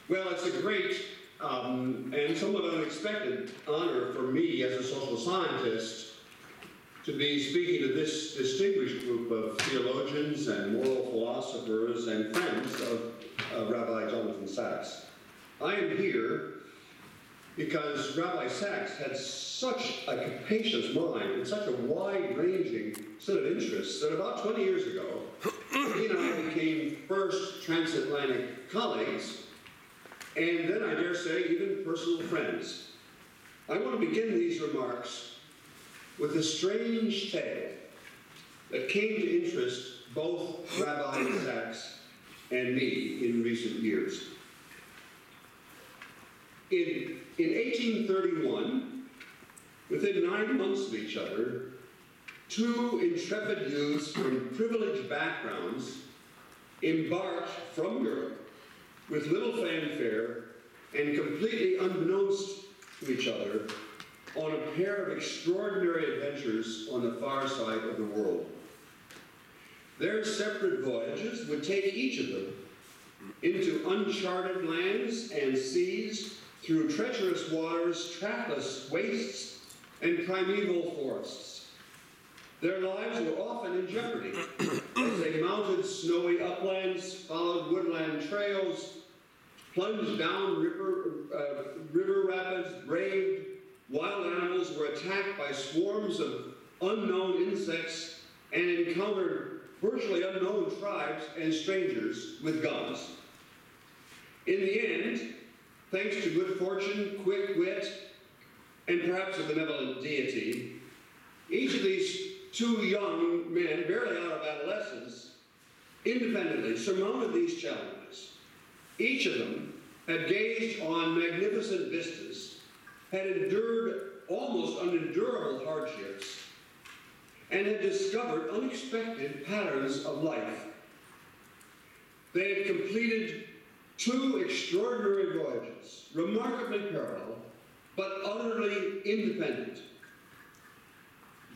Well, it's a great and somewhat unexpected honor for me as a social scientist to be speaking to this distinguished group of theologians and moral philosophers and friends of Rabbi Jonathan Sacks. I am here because Rabbi Sacks had such a capacious mind and such a wide-ranging set of interests that about 20 years ago, he and I became first transatlantic colleagues, and then I dare say even personal friends. I want to begin these remarks with a strange tale that came to interest both Rabbi Sacks and me in recent years. In 1831, within 9 months of each other, two intrepid youths from privileged backgrounds embarked from Europe with little fanfare and completely unbeknownst to each other on a pair of extraordinary adventures on the far side of the world. Their separate voyages would take each of them into uncharted lands and seas, through treacherous waters, trackless wastes, and primeval forests. Their lives were often in jeopardy as they mounted snowy uplands, followed woodland trails, plunged down river rapids, braved wild animals, were attacked by swarms of unknown insects, and encountered virtually unknown tribes and strangers with guns. In the end, thanks to good fortune, quick wit, and perhaps a benevolent deity, each of these two young men, barely out of adolescence, independently surmounted these challenges. Each of them had gazed on magnificent vistas, had endured almost unendurable hardships, and had discovered unexpected patterns of life. They had completed two extraordinary voyages, remarkably parallel, but utterly independent.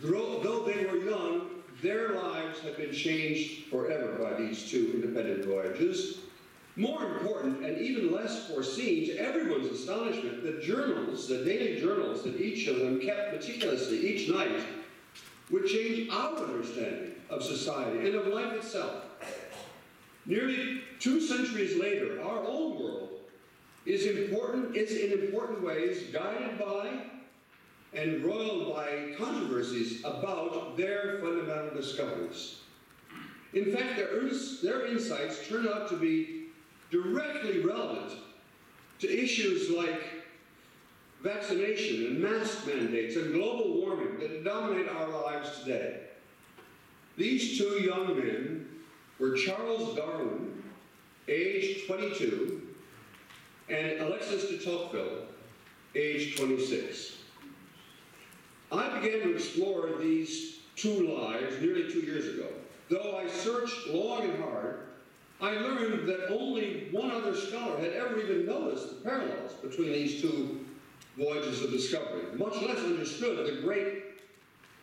Though they were young, their lives had been changed forever by these two independent voyages. More important, and even less foreseen to everyone's astonishment, the journals, the daily journals that each of them kept meticulously each night, would change our understanding of society and of life itself. Nearly 2 centuries later, our own world is in important ways guided by and roiled by controversies about their fundamental discoveries. In fact, their insights turn out to be directly relevant to issues like vaccination and mask mandates and global warming that dominate our lives today. These two young men were Charles Darwin, age 22, and Alexis de Tocqueville, age 26. I began to explore these two lives nearly 2 years ago. Though I searched long and hard, I learned that only one other scholar had ever even noticed the parallels between these two voyages of discovery, much less understood the great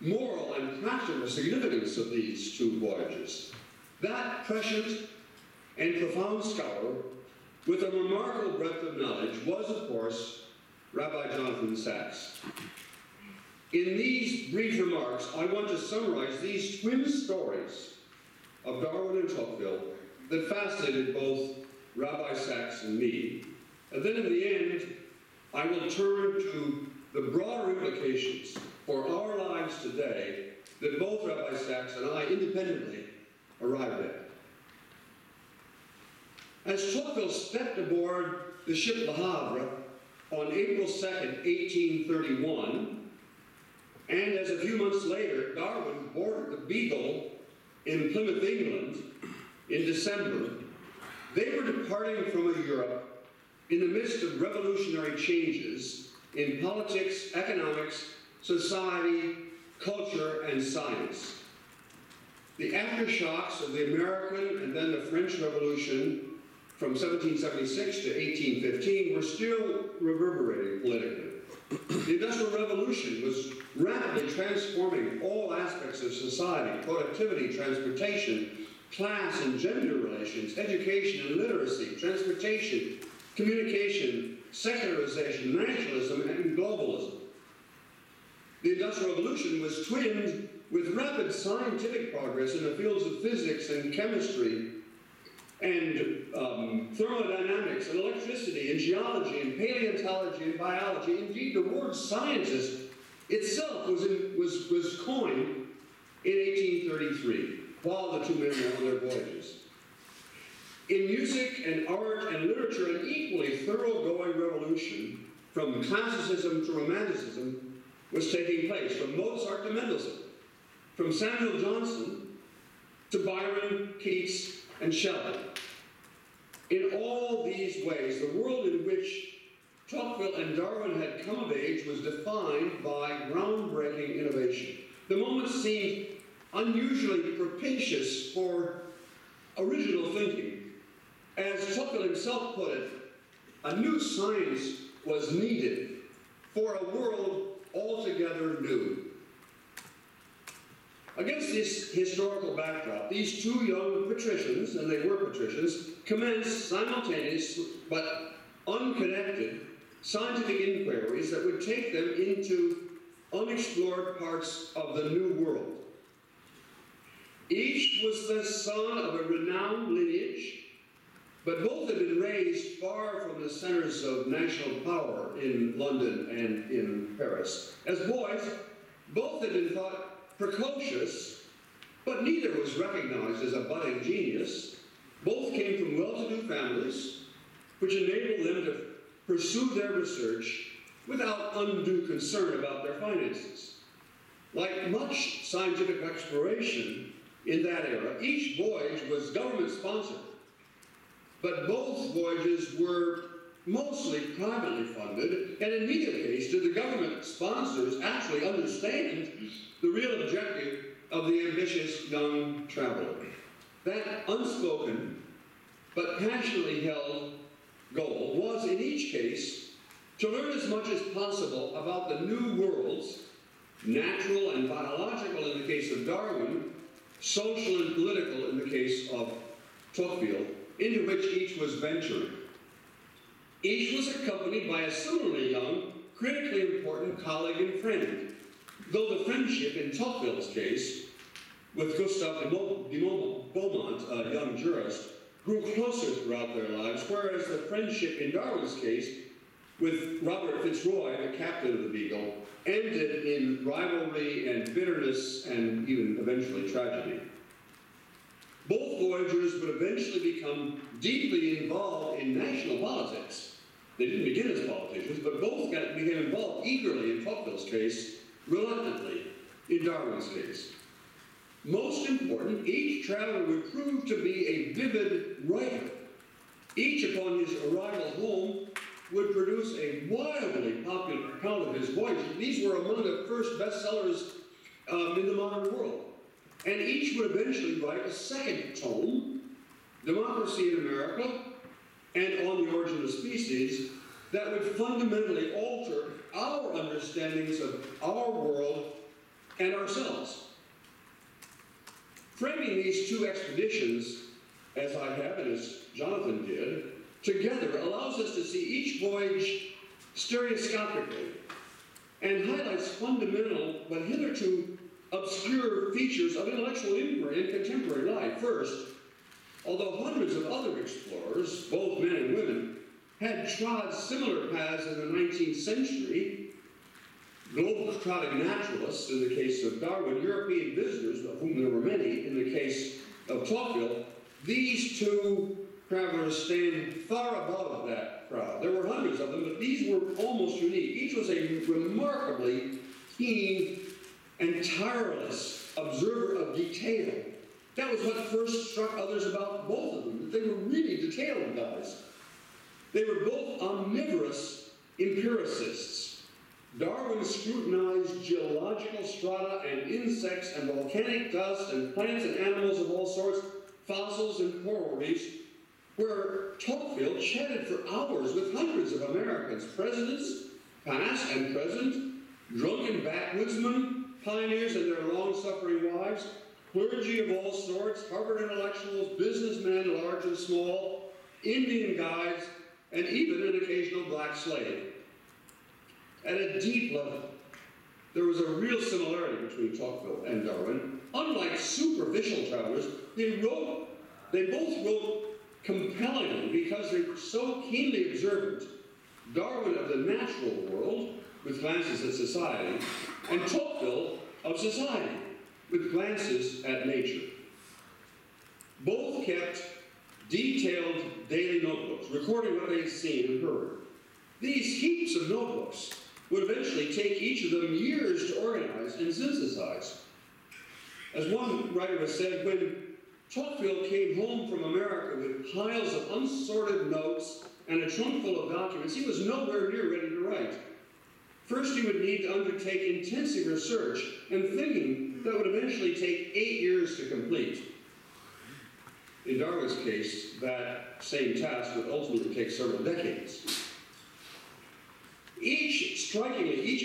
moral and practical significance of these two voyages. That prescient and profound scholar, with a remarkable breadth of knowledge, was, of course, Rabbi Jonathan Sacks. In these brief remarks, I want to summarize these twin stories of Darwin and Tocqueville that fascinated both Rabbi Sacks and me. And then in the end, I will turn to the broader implications for our lives today that both Rabbi Sacks and I independently arrived at. As Tocqueville stepped aboard the ship Le Havre on April 2nd, 1831, and as a few months later, Darwin boarded the Beagle in Plymouth, England, in December, they were departing from a Europe in the midst of revolutionary changes in politics, economics, society, culture, and science. The aftershocks of the American and then the French Revolution from 1776 to 1815 were still reverberating politically. The Industrial Revolution was rapidly transforming all aspects of society: productivity, transportation, class and gender relations, education and literacy, transportation, communication, secularization, nationalism, and globalism. The Industrial Revolution was twinned with rapid scientific progress in the fields of physics and chemistry and thermodynamics and electricity and geology and paleontology and biology. Indeed, the word scientist itself was coined in 1833, while the two men were on their voyages. In music and art and literature, an equally thoroughgoing revolution from classicism to romanticism was taking place, from Mozart to Mendelssohn, from Samuel Johnson to Byron, Keats, and Shelley. In all these ways, the world in which Tocqueville and Darwin had come of age was defined by groundbreaking innovation. The moment seemed unusually propitious for original thinking. As Tocqueville himself put it, a new science was needed for a world altogether new. Against this historical backdrop, these two young patricians, and they were patricians, commenced simultaneous but unconnected scientific inquiries that would take them into unexplored parts of the New World. Each was the son of a renowned lineage, but both had been raised far from the centers of national power in London and in Paris. As boys, both had been thought precocious, but neither was recognized as a budding genius. Both came from well-to-do families, which enabled them to pursue their research without undue concern about their finances. Like much scientific exploration in that era, each voyage was government-sponsored, but both voyages were mostly privately funded, and in neither case did the government sponsors actually understand the real objective of the ambitious young traveler. That unspoken but passionately held goal was, in each case, to learn as much as possible about the new worlds, natural and biological in the case of Darwin, social and political in the case of Tocqueville, into which each was venturing. Each was accompanied by a similarly young, critically important colleague and friend, though the friendship in Tocqueville's case with Gustave de Beaumont, a young jurist, grew closer throughout their lives, whereas the friendship in Darwin's case with Robert Fitzroy, the captain of the Beagle, ended in rivalry and bitterness and even eventually tragedy. Both voyagers would eventually become deeply involved in national politics. They didn't begin as politicians, but both became involved eagerly in Tocqueville's case, reluctantly in Darwin's case. Most important, each traveler would prove to be a vivid writer. Each, upon his arrival home, would produce a wildly popular account of his voyage. These were among the first bestsellers in the modern world. And each would eventually write a second tome, Democracy in America, and On the Origin of Species, that would fundamentally alter our understandings of our world and ourselves. Framing these two expeditions, as I have and as Jonathan did, together allows us to see each voyage stereoscopically and highlights fundamental but hitherto obscure features of intellectual inquiry in contemporary life. First, although hundreds of other explorers, both men and women, had trod similar paths in the 19th century, globe-trotting naturalists in the case of Darwin, European visitors, of whom there were many in the case of Tocqueville, these two travelers stand far above that crowd. There were hundreds of them, but these were almost unique. Each was a remarkably keen and tireless observer of detail. That was what first struck others about both of them, that they were really detailed guys. They were both omnivorous empiricists. Darwin scrutinized geological strata and insects and volcanic dust and plants and animals of all sorts, fossils and coral reefs, where Tocqueville chatted for hours with hundreds of Americans, presidents, past and present, drunken backwoodsmen, pioneers and their long-suffering wives, clergy of all sorts, Harvard intellectuals, businessmen large and small, Indian guides, and even an occasional black slave. At a deep level, there was a real similarity between Tocqueville and Darwin. Unlike superficial travelers, they both wrote compellingly because they were so keenly observant. Darwin of the natural world, with glances at society, and Tocqueville of society, with glances at nature. Both kept detailed daily notebooks, recording what they'd seen and heard. These heaps of notebooks would eventually take each of them years to organize and synthesize. As one writer has said, when Tocqueville came home from America with piles of unsorted notes and a trunk full of documents, he was nowhere near ready to write. First, he would need to undertake intensive research and thinking that would eventually take 8 years to complete. In Darwin's case, that same task would ultimately take several decades. Each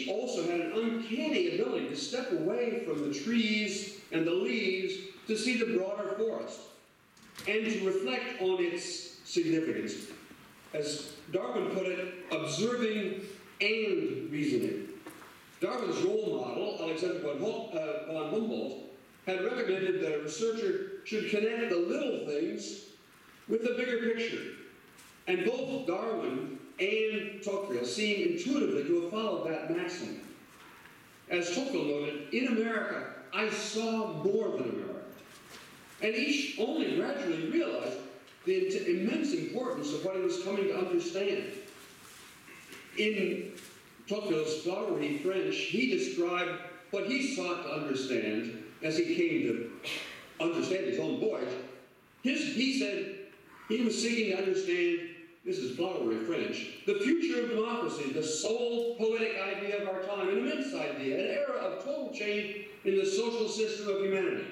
also had an uncanny ability to step away from the trees and the leaves to see the broader forest and to reflect on its significance. As Darwin put it, observing and reasoning. Darwin's role model, Alexander von Humboldt, had recommended that a researcher should connect the little things with the bigger picture. And both Darwin and Tocqueville seem intuitively to have followed that maxim. As Tocqueville noted, in America, I saw more than America. And each only gradually realized the immense importance of what he was coming to understand. In Tocqueville's flowery French, he described what he sought to understand as he came to understand his own voyage. He said he was seeking to understand, this is flowery French, the future of democracy, the sole poetic idea of our time, an immense idea, an era of total change in the social system of humanity.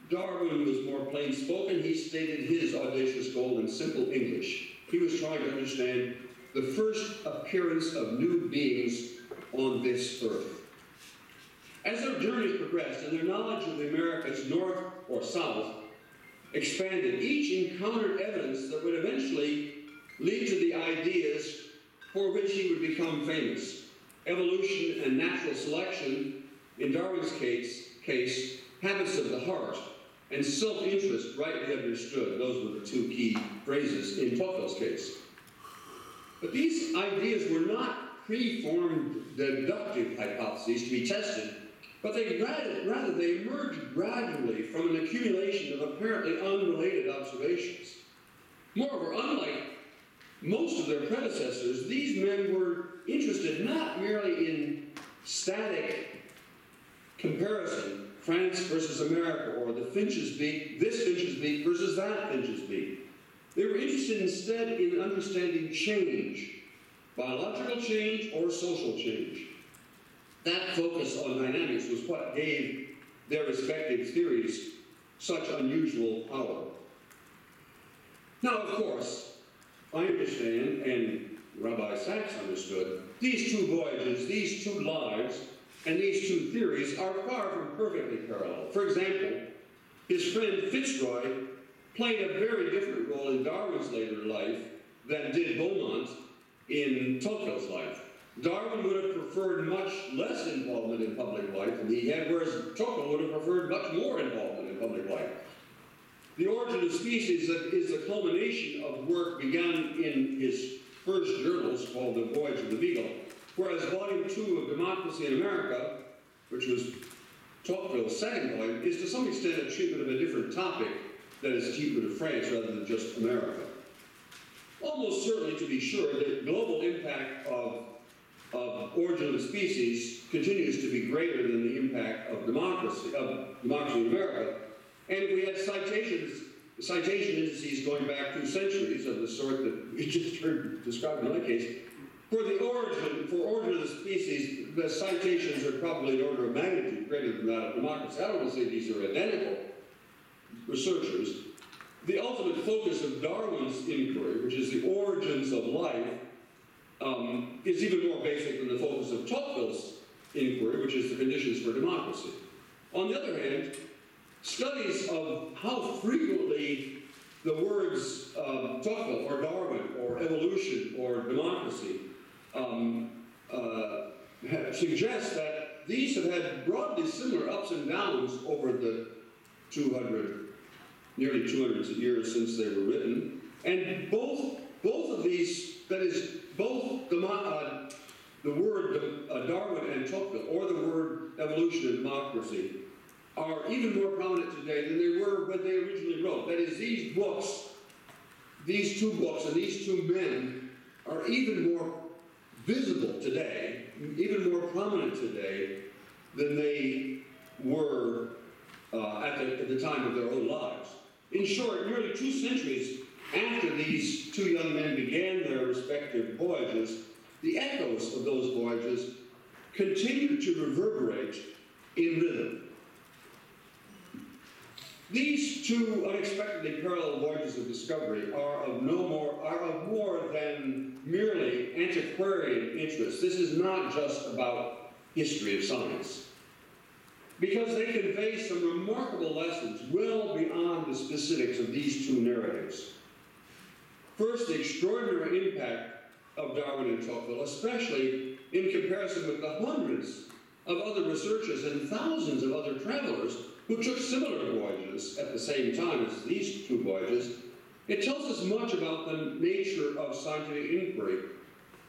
Darwin was more plain-spoken. He stated his audacious goal in simple English. He was trying to understand the first appearance of new beings on this earth. As their journeys progressed and their knowledge of the Americas, north or south, expanded, each encountered evidence that would eventually lead to the ideas for which he would become famous. Evolution and natural selection, in Darwin's case, habits of the heart, and self-interest rightly understood. Those were the two key phrases in Tocqueville's case. But these ideas were not preformed deductive hypotheses to be tested, but rather they emerged gradually from an accumulation of apparently unrelated observations. Moreover, unlike most of their predecessors, these men were interested not merely in static comparison, France versus America, or the finch's beak, this finch's beak versus that finch's beak. They were interested instead in understanding change, biological change or social change. That focus on dynamics was what gave their respective theories such unusual power. Now, of course, I understand, and Rabbi Sachs understood, these two voyages, these two lives, and these two theories are far from perfectly parallel. For example, his friend Fitzroy played a very different role in Darwin's later life than did Beaumont in Tocqueville's life. Darwin would have preferred much less involvement in public life than he had, whereas Tocqueville would have preferred much more involvement in public life. The Origin of Species is the culmination of work begun in his first journals called The Voyage of the Beagle, whereas Volume 2 of Democracy in America, which was Tocqueville's second volume, is to some extent a treatment of a different topic, that is, a treatment of France rather than just America. Almost certainly, to be sure, the global impact of Origin of Species continues to be greater than the impact of Democracy in America. And if we had citation indices going back 2 centuries of the sort that we just heard described in my case, for Origin of the Species, the citations are probably an order of magnitude greater than that of Democracy. I don't want to say these are identical researchers. The ultimate focus of Darwin's inquiry, which is the origins of life, is even more basic than the focus of Tocqueville's inquiry, which is the conditions for democracy. On the other hand, studies of how frequently the words Tocqueville or Darwin or evolution or democracy suggest that these have had broadly similar ups and downs over the nearly 200 years since they were written, and both of these, that is, both the word Darwin and Tocqueville, or the word evolution and democracy, are even more prominent today than they were when they originally wrote. That is, these two books and these two men are even more visible today, even more prominent today than they were at the time of their own lives. In short, nearly 2 centuries after these two young men began their respective voyages, the echoes of those voyages continue to reverberate in rhythm. These two unexpectedly parallel voyages of discovery are of more than merely antiquarian interest. This is not just about history of science, because they convey some remarkable lessons well beyond the specifics of these two narratives. First, the extraordinary impact of Darwin and Tocqueville, especially in comparison with the hundreds of other researchers and thousands of other travelers who took similar voyages at the same time as these two voyages. It tells us much about the nature of scientific inquiry.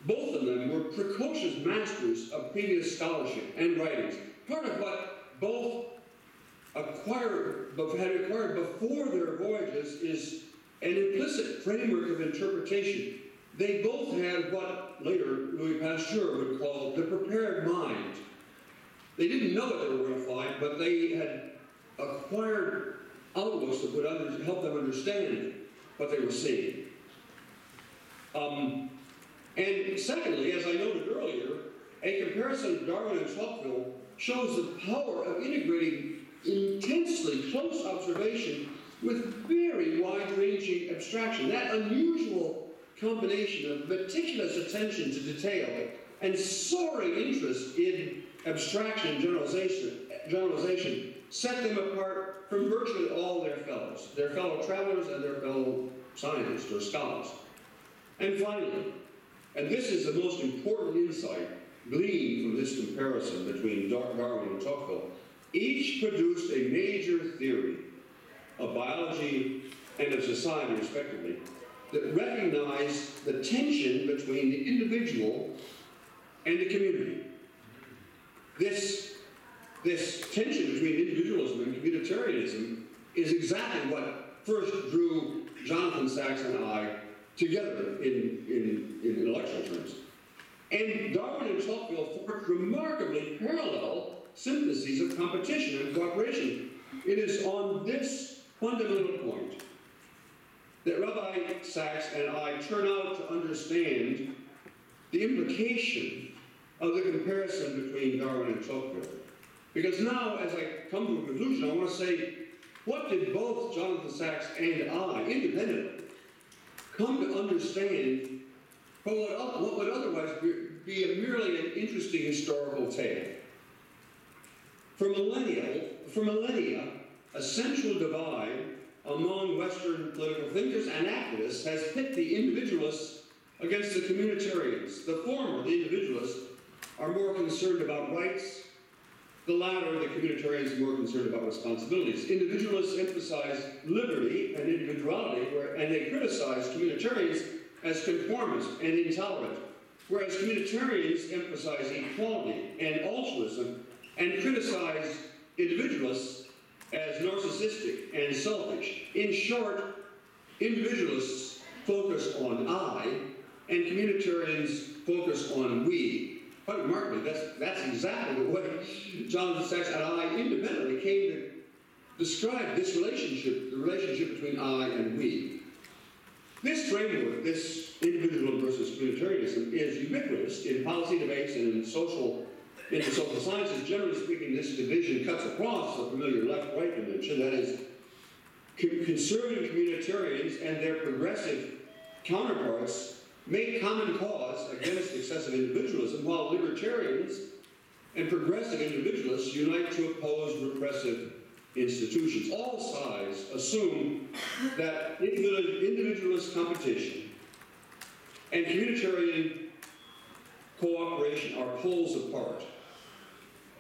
Both of them were precocious masters of previous scholarship and writings. Part of what both had acquired before their voyages is an implicit framework of interpretation. They both had what later Louis Pasteur would call the prepared mind. They didn't know what they were going to find, but they had acquired outlooks that would help them understand what they were seeing. And secondly, as I noted earlier, a comparison of Darwin and Tocqueville shows the power of integrating intensely close observation with very wide-ranging abstraction. That unusual combination of meticulous attention to detail and soaring interest in abstraction and generalization set them apart from virtually all their fellow travelers and their fellow scientists or scholars. And finally, and this is the most important insight gleaned from this comparison between Darwin and Tocqueville, each produced a major theory of biology and of society, respectively, that recognized the tension between the individual and the community. This tension between individualism and communitarianism is exactly what first drew Jonathan Sachs and I together in intellectual terms. And Darwin and Tocqueville forged remarkably parallel syntheses of competition and cooperation. It is on this fundamental point that Rabbi Sachs and I turn out to understand the implication of the comparison between Darwin and Tocqueville. Because now, as I come to a conclusion, I want to say, what did both Jonathan Sachs and I, independently, come to understand from what would otherwise be merely an interesting historical tale? For millennia, a central divide among Western political thinkers and activists has pit the individualists against the communitarians. The former, the individualists, are more concerned about rights. The latter, the communitarians, are more concerned about responsibilities. Individualists emphasize liberty and individuality, and they criticize communitarians as conformist and intolerant, whereas communitarians emphasize equality and altruism and criticize individualists as narcissistic and selfish. In short, individualists focus on I, and communitarians focus on we. Quite remarkably, that's exactly the way Jonathan Sachs and I independently came to describe this relationship, the relationship between I and we. This framework, this individual versus communitarianism, is ubiquitous in policy debates and in the social sciences. Generally speaking, this division cuts across the familiar left-right dimension, that is, conservative communitarians and their progressive counterparts make common cause against excessive individualism, while libertarians and progressive individualists unite to oppose repressive institutions. All sides assume that individualist competition and communitarian cooperation are poles apart.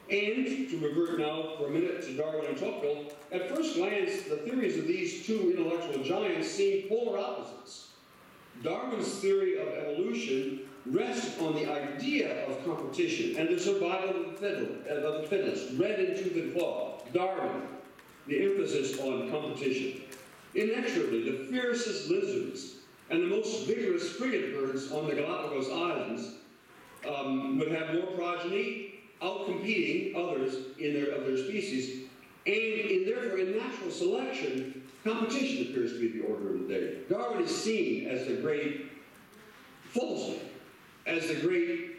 And, to revert now for a minute to Darwin and Tocqueville, at first glance, the theories of these two intellectual giants seem polar opposites. Darwin's theory of evolution rests on the idea of competition and the survival of the fittest, red in tooth and claw. Darwin, the emphasis on competition. Inexorably, the fiercest lizards and the most vigorous frigate birds on the Galapagos Islands would have more progeny, outcompeting others of their species, and therefore in natural selection, competition appears to be the order of the day. Darwin is seen as the great, falsely, as the great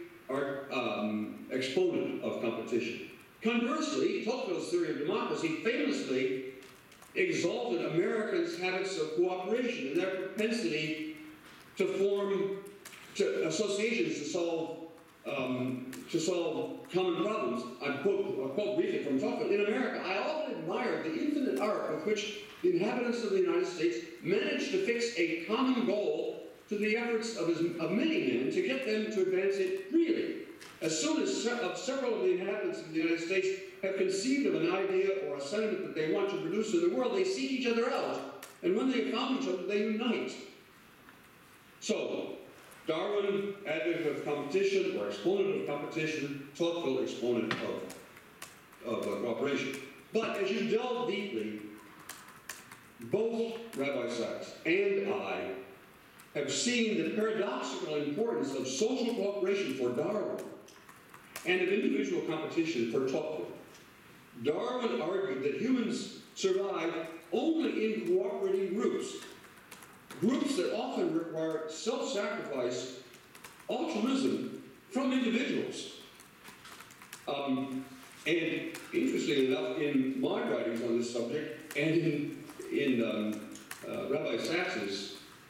exponent of competition. Conversely, Tocqueville's theory of democracy famously exalted Americans' habits of cooperation and their propensity to form associations to solve common problems. I quote briefly from Tocqueville. In America, I often admired the infinite art with which the inhabitants of the United States managed to fix a common goal to the efforts of many men to get them to advance it really. As soon as several of the inhabitants of the United States have conceived of an idea or a sentiment that they want to produce in the world, they seek each other out. And when they have found each other, they unite. So, Darwin, advocate of competition or exponent of competition, Tocqueville, exponent of cooperation. But as you delve deeply, both Rabbi Sachs and I have seen the paradoxical importance of social cooperation for Darwin and of individual competition for Tocqueville. Darwin argued that humans survive only in cooperating groups that often require self-sacrifice, altruism from individuals. And interestingly enough, in my writings on this subject, and in Rabbi Sachs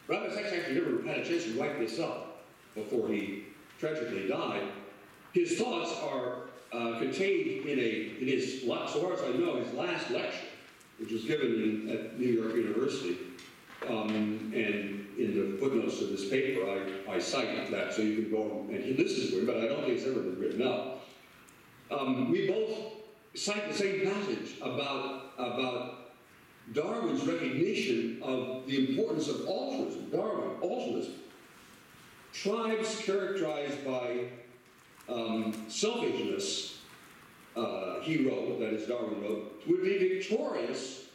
actually never had a chance to write this up before he tragically died. His thoughts are contained in his, so far as I know, his last lecture, which was given at New York University. And in the footnotes of this paper, I cite that so you can go and listen to it, but I don't think it's ever been written up. We both cite the same passage about Darwin's recognition of the importance of altruism. Darwin, altruism. Tribes characterized by selfishness, he wrote, that is Darwin wrote, would be victorious,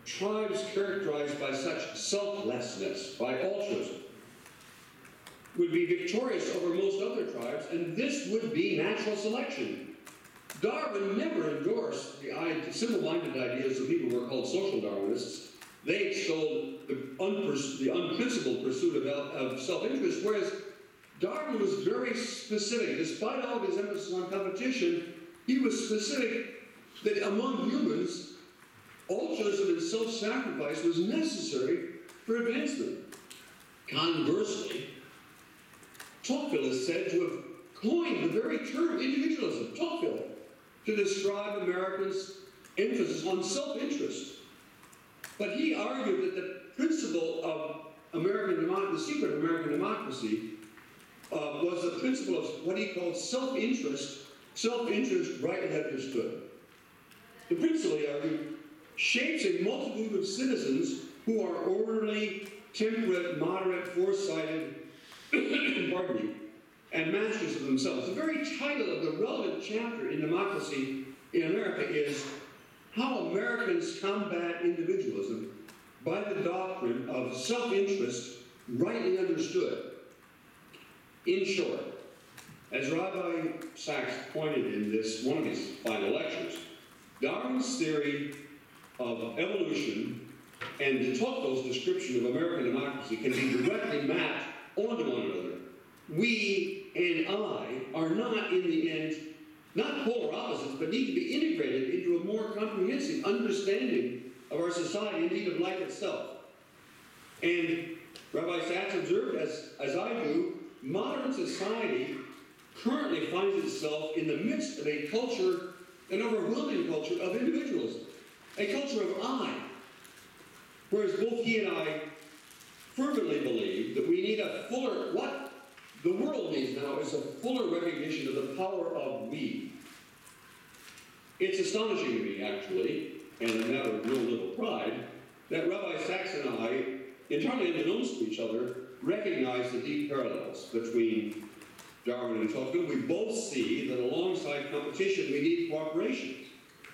tribes characterized by such selflessness, by altruism, would be victorious over most other tribes, and this would be natural selection. Darwin never endorsed the simple-minded ideas of people who were called social Darwinists. They extolled the unprincipled pursuit of self-interest, whereas Darwin was very specific. Despite all of his emphasis on competition, he was specific that among humans, altruism and self-sacrifice was necessary for advancement. Conversely, Tocqueville is said to have coined the very term individualism, Tocqueville, to describe Americans' emphasis on self-interest. But he argued that the principle of American democracy, the secret of American democracy, was the principle of what he called self-interest rightly understood. The principle, he argued, shapes a multitude of citizens who are orderly, temperate, moderate, foresighted, and masters of themselves. The very title of the relevant chapter in Democracy in America is How Americans Combat Individualism by the Doctrine of Self-Interest Rightly Understood. In short, as Rabbi Sachs pointed in one of his final lectures, Darwin's theory of evolution and Tocqueville's description of American democracy can be directly mapped onto one another. We and I are not, in the end, not polar opposites, but need to be integrated into a more comprehensive understanding of our society, indeed of life itself. And Rabbi Sachs observed, as I do, modern society currently finds itself in the midst of a culture an overwhelming culture of individualism, a culture of I. Whereas both he and I fervently believe that we need a fuller, what the world needs now is a fuller recognition of the power of we. It's astonishing to me, actually, and a matter of no little pride, that Rabbi Sachs and I, entirely unbeknownst to each other, recognize the deep parallels between Darwin and Tocqueville. We both see that alongside competition we need cooperation,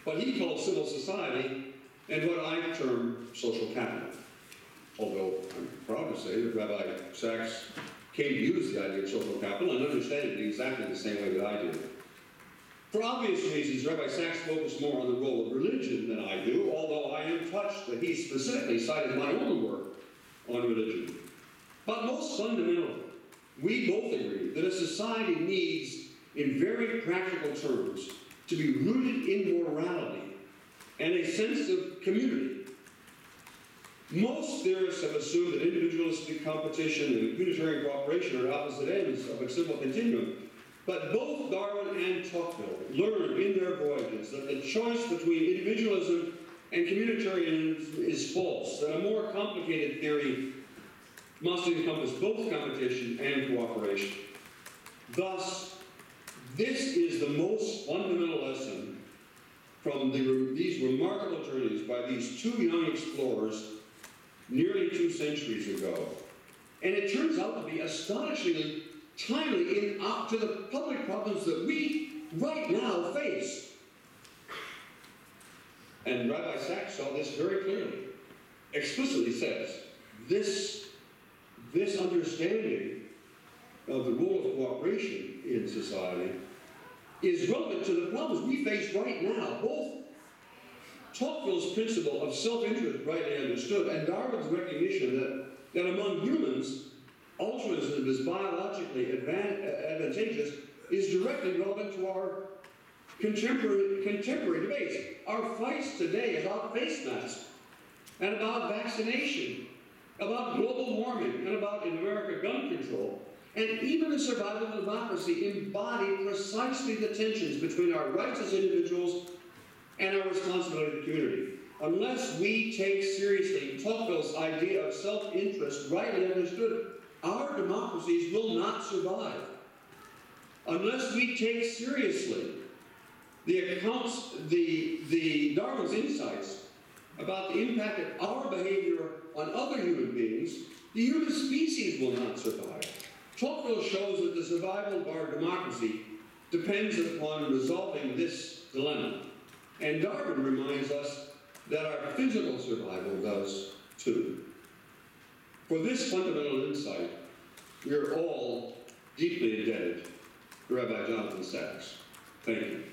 what he called civil society and what I term social capital. Although I'm proud to say that Rabbi Sachs came to use the idea of social capital and understand it in exactly the same way that I do. For obvious reasons, Rabbi Sachs focused more on the role of religion than I do, although I am touched that he specifically cited my own work on religion. But most fundamentally, we both agree that a society needs, in very practical terms, to be rooted in morality and a sense of community. Most theorists have assumed that individualistic competition and unitarian cooperation are opposite ends of a simple continuum. But both Darwin and Tocqueville learned in their voyages that the choice between individualism and communitarianism is false, that a more complicated theory must encompass both competition and cooperation. Thus, this is the most fundamental lesson from these remarkable journeys by these two young explorers nearly 2 centuries ago. And it turns out to be astonishingly timely to the public problems that we right now face. And Rabbi Sachs saw this very clearly, explicitly says, this understanding of the role of cooperation in society is relevant to the problems we face right now. Both Tocqueville's principle of self-interest rightly understood and Darwin's recognition that among humans, altruism is biologically advantageous is directly relevant to our contemporary debates. Our fights today about face masks and about vaccination, about global warming, and about, in America, gun control, and even the survival of democracy embody precisely the tensions between our rights as individuals and our responsibility to the community. Unless we take seriously Tocqueville's idea of self-interest rightly understood, our democracies will not survive. Unless we take seriously the Darwin's insights about the impact of our behavior on other human beings, the human species will not survive. Tocqueville shows that the survival of our democracy depends upon resolving this dilemma. And Darwin reminds us that our physical survival does too. For this fundamental insight, we are all deeply indebted to Rabbi Jonathan Sachs. Thank you.